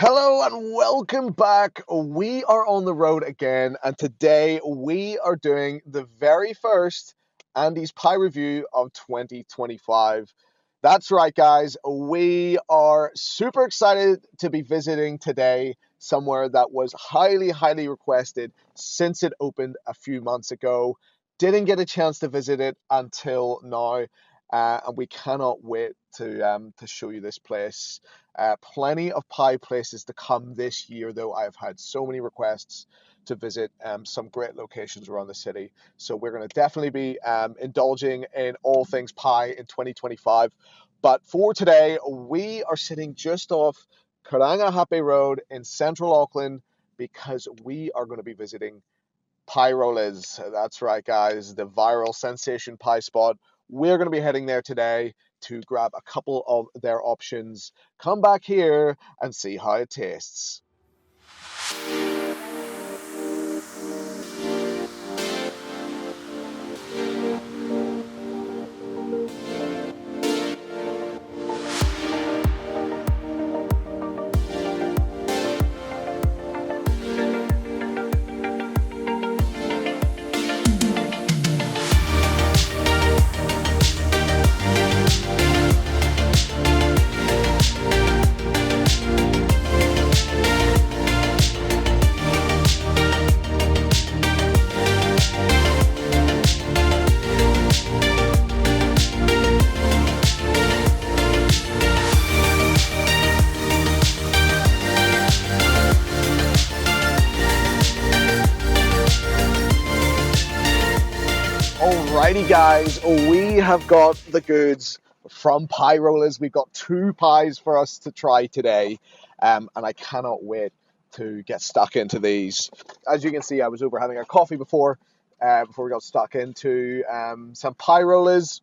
Hello and welcome back. We are on the road again, and today we are doing the very first Andy's Pie review of 2025. That's right, guys. We are super excited to be visiting today somewhere that was highly requested since it opened a few months ago. Didn't get a chance to visit it until now, and we cannot wait to show you this place. Plenty of pie places to come this year, though. I've had so many requests to visit some great locations around the city. So we're going to definitely be indulging in all things pie in 2025. But for today, we are sitting just off Karangahape Road in central Auckland because we are going to be visiting Pie Rollers. That's right, guys, the viral sensation pie spot. We're going to be heading there today to grab a couple of their options, come back here and see how it tastes. Alrighty, guys, we have got the goods from Pie Rollers. We've got two pies for us to try today, and I cannot wait to get stuck into these. As you can see, I was over having a coffee before we got stuck into some Pie Rollers.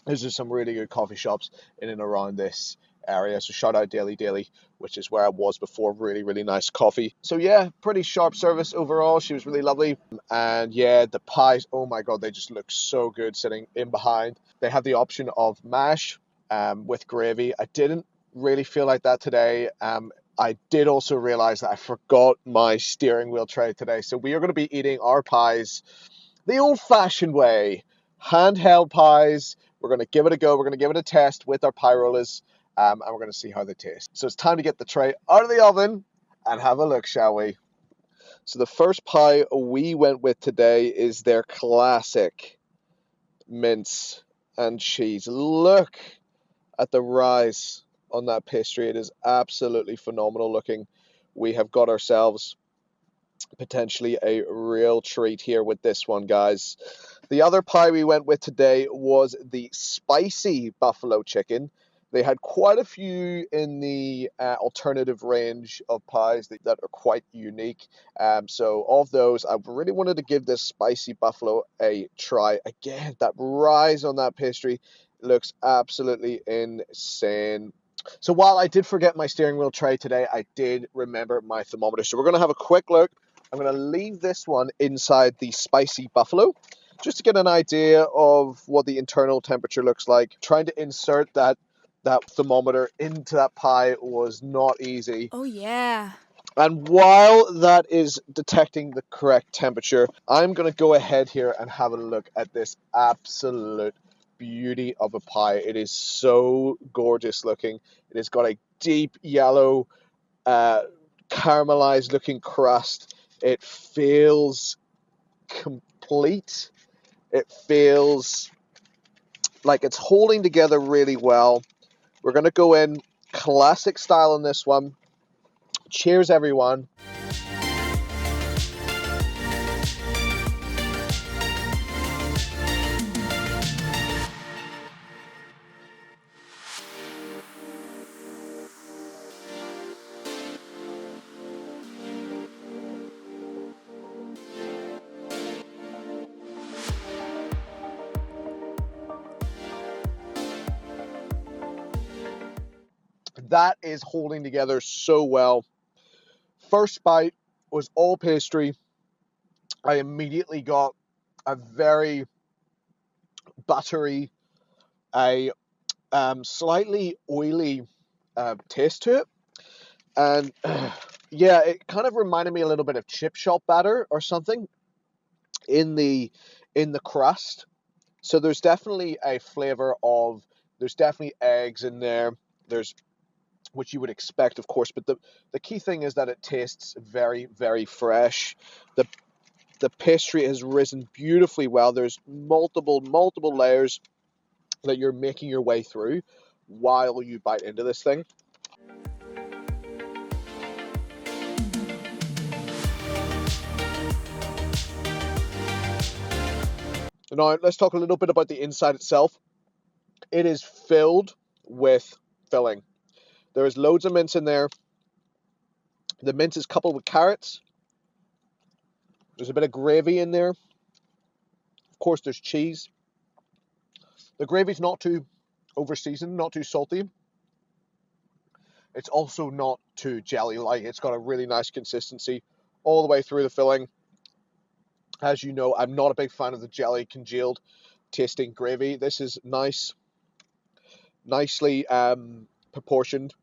There's just some really good coffee shops in and around this area. So shout out Daily, which is where I was before. Really nice coffee. So yeah, pretty sharp service overall. She was really lovely. And yeah, the pies, oh my God, they just look so good sitting in behind. They have the option of mash with gravy. I didn't really feel like that today. I did also realize that I forgot my steering wheel tray today. So we are going to be eating our pies the old-fashioned way. Handheld pies. We're going to give it a go. We're going to give it a test with our pie rollers, and we're going to see how they taste. So it's time to get the tray out of the oven and have a look, shall we? So the first pie we went with today is their classic mince and cheese. Look at the rise on that pastry. It is absolutely phenomenal looking. We have got ourselves potentially a real treat here with this one, guys. The other pie we went with today was the spicy buffalo chicken. They had quite a few in the alternative range of pies that are quite unique. So of those, I really wanted to give this spicy buffalo a try. Again, that rise on that pastry looks absolutely insane. So while I did forget my steering wheel tray today, I did remember my thermometer. So we're going to have a quick look. I'm going to leave this one inside the spicy buffalo just to get an idea of what the internal temperature looks like. Trying to insert that thermometer into that pie was not easy. Oh, yeah. And while that is detecting the correct temperature, I'm going to go ahead here and have a look at this absolute beauty of a pie. It is so gorgeous looking. It has got a deep yellow, caramelized looking crust. It feels complete. It feels like it's holding together really well. We're going to go in classic style on this one. Cheers, everyone. That is holding together so well. First bite was all pastry. I immediately got a very buttery, a slightly oily taste to it. And yeah, it kind of reminded me a little bit of chip shop batter or something in the crust. So there's definitely a flavor of, there's definitely eggs in there. There's, which you would expect, of course, but the key thing is that it tastes very, very fresh. The pastry has risen beautifully well. There's multiple layers that you're making your way through while you bite into this thing. Now, let's talk a little bit about the inside itself. It is filled with filling. There is loads of mince in there. The mince is coupled with carrots. There's a bit of gravy in there. Of course, there's cheese. The gravy's not too over-seasoned, not too salty. It's also not too jelly-like. It's got a really nice consistency all the way through the filling. As you know, I'm not a big fan of the jelly congealed tasting gravy. This is nicely proportioned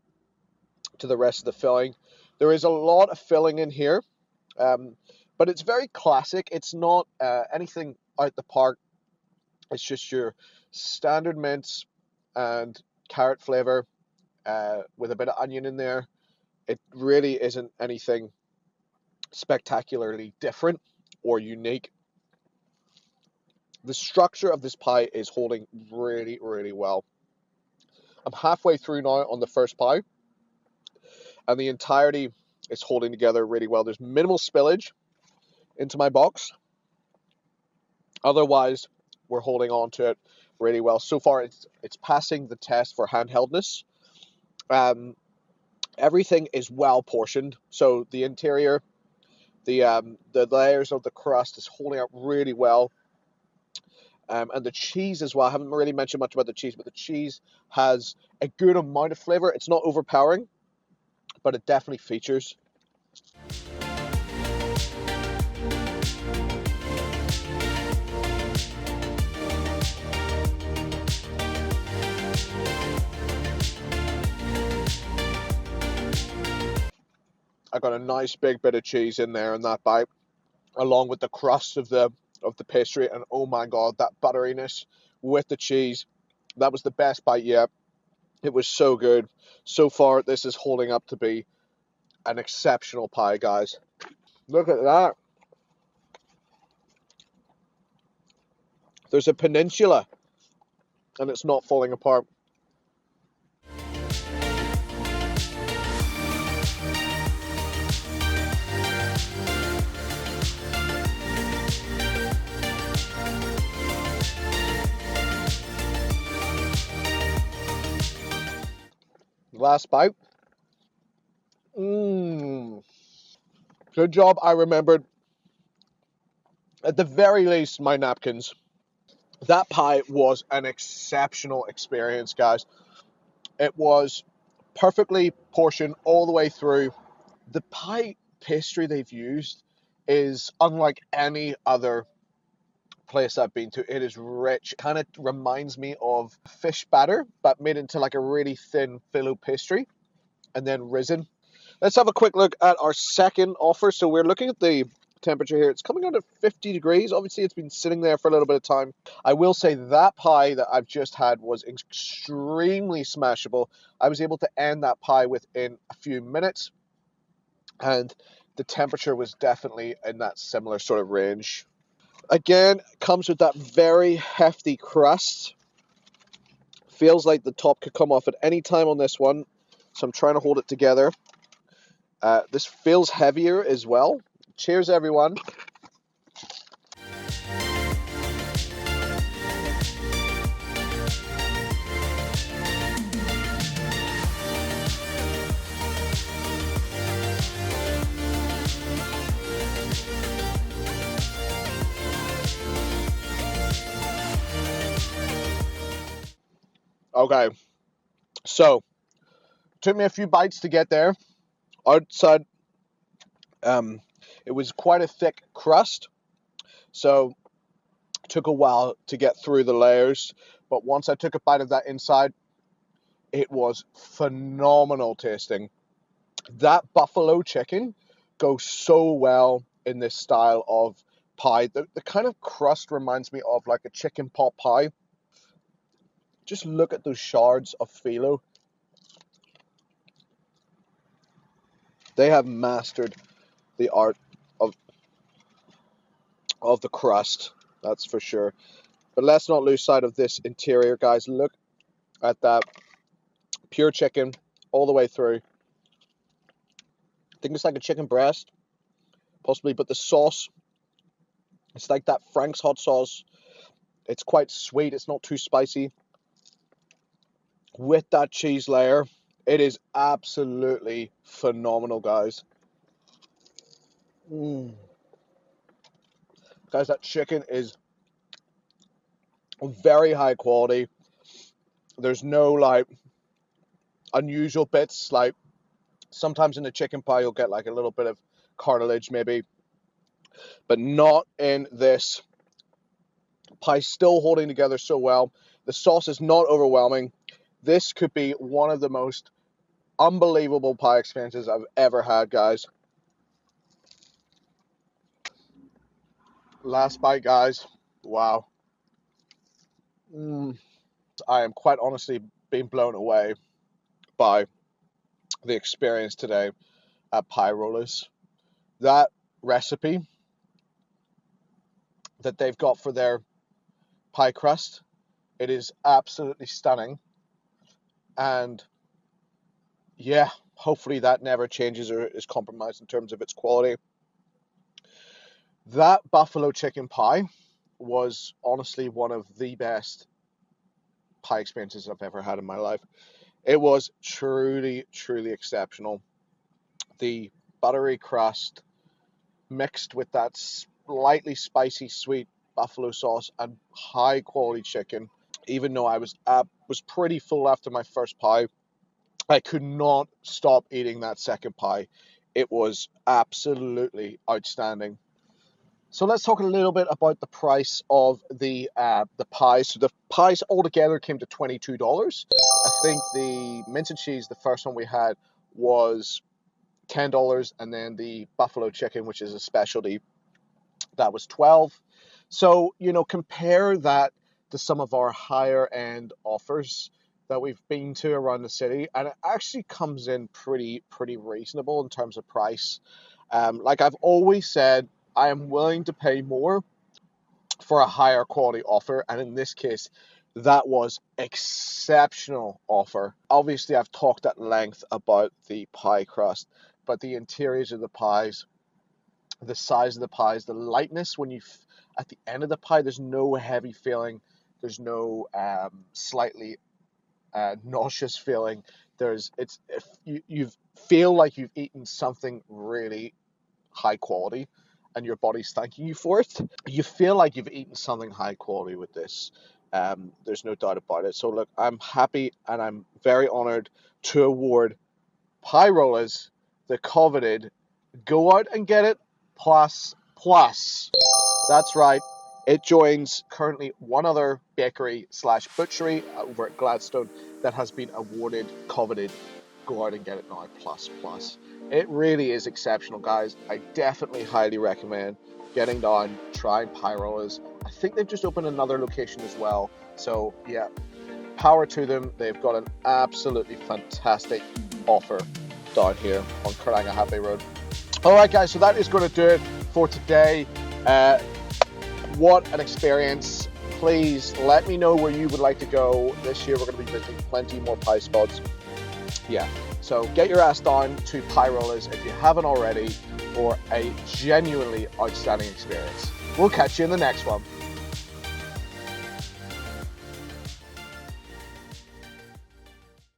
to the rest of the filling. There is a lot of filling in here, but it's very classic. It's not anything out the park. It's just your standard mince and carrot flavor with a bit of onion in there. It really isn't anything spectacularly different or unique. The structure of this pie is holding really, really well. I'm halfway through now on the first pie, and the entirety is holding together really well. There's minimal spillage into my box. Otherwise, we're holding on to it really well. So far, it's passing the test for handheldness. Everything is well portioned. So the interior, the layers of the crust is holding up really well. And the cheese as well. I haven't really mentioned much about the cheese, but the cheese has a good amount of flavor. It's not overpowering, but it definitely features. I got a nice big bit of cheese in there in that bite, along with the crust of the pastry, and oh my god, that butteriness with the cheese. That was the best bite yet. It was so good. So far, this is holding up to be an exceptional pie, guys. Look at that. There's a peninsula, and it's not falling apart. Last bite. Good job, I remembered, at the very least, my napkins. That pie was an exceptional experience, guys. It was perfectly portioned all the way through. The pie pastry they've used is unlike any other place I've been to. It is rich. Kind of reminds me of fish batter, but made into like a really thin phyllo pastry and then risen. Let's have a quick look at our second offer. So we're looking at the temperature here. It's coming out at 50 degrees. Obviously, it's been sitting there for a little bit of time. I will say that pie that I've just had was extremely smashable. I was able to end that pie within a few minutes, and the temperature was definitely in that similar sort of range. Again, comes with that very hefty crust. Feels like the top could come off at any time on this one, so I'm trying to hold it together. This feels heavier as well. Cheers, everyone. Okay, so took me a few bites to get there. Outside, it was quite a thick crust, so it took a while to get through the layers. But once I took a bite of that inside, it was phenomenal tasting. That buffalo chicken goes so well in this style of pie. The kind of crust reminds me of like a chicken pot pie. Just look at those shards of phyllo. They have mastered the art of the crust, that's for sure. But let's not lose sight of this interior, guys. Look at that pure chicken all the way through. I think it's like a chicken breast, possibly, but the sauce, it's like that Frank's hot sauce. It's quite sweet. It's not too spicy. With that cheese layer, it is absolutely phenomenal, guys. Guys, that chicken is very high quality. There's no like unusual bits. Like sometimes in the chicken pie you'll get like a little bit of cartilage maybe, but not in this pie. Still holding together so well. The sauce is not overwhelming. This could be one of the most unbelievable pie experiences I've ever had, guys. Last bite, guys. Wow. I am quite honestly being blown away by the experience today at Pie Rollers. That recipe that they've got for their pie crust, it is absolutely stunning. And yeah, hopefully that never changes or is compromised in terms of its quality. That buffalo chicken pie was honestly one of the best pie experiences I've ever had in my life. It was truly, truly exceptional. The buttery crust mixed with that slightly spicy sweet buffalo sauce and high quality chicken. Even though I was pretty full after my first pie, I could not stop eating that second pie. It was absolutely outstanding. So let's talk a little bit about the price of the pies. So the pies altogether came to $22. I think the mint and cheese, the first one we had, was $10, and then the buffalo chicken, which is a specialty, that was $12. So, compare that to some of our higher end offers that we've been to around the city, and it actually comes in pretty reasonable in terms of price. Like I've always said, I am willing to pay more for a higher quality offer, and in this case, that was exceptional offer. Obviously, I've talked at length about the pie crust, but the interiors of the pies, the size of the pies, the lightness when at the end of the pie, there's no heavy feeling, there's no slightly nauseous feeling. You feel like you've eaten something really high quality, and your body's thanking you for it. You feel like you've eaten something high quality with this. There's no doubt about it. So look, I'm happy and I'm very honored to award Pie Rollers the coveted Go Out and Get It Plus. That's right. It joins currently one other bakery / butchery over at Gladstone that has been awarded coveted Go Out and Get It Now Plus. It really is exceptional, guys. I definitely highly recommend getting down, trying Pie Rollers. I think they've just opened another location as well. So yeah, power to them. They've got an absolutely fantastic offer down here on Karanga Happy Road. All right, guys, so that is going to do it for today. What an experience. Please let me know where you would like to go. This year we're going to be visiting plenty more pie spots. Yeah, so get your ass down to Pie Rollers if you haven't already for a genuinely outstanding experience. We'll catch you in the next one.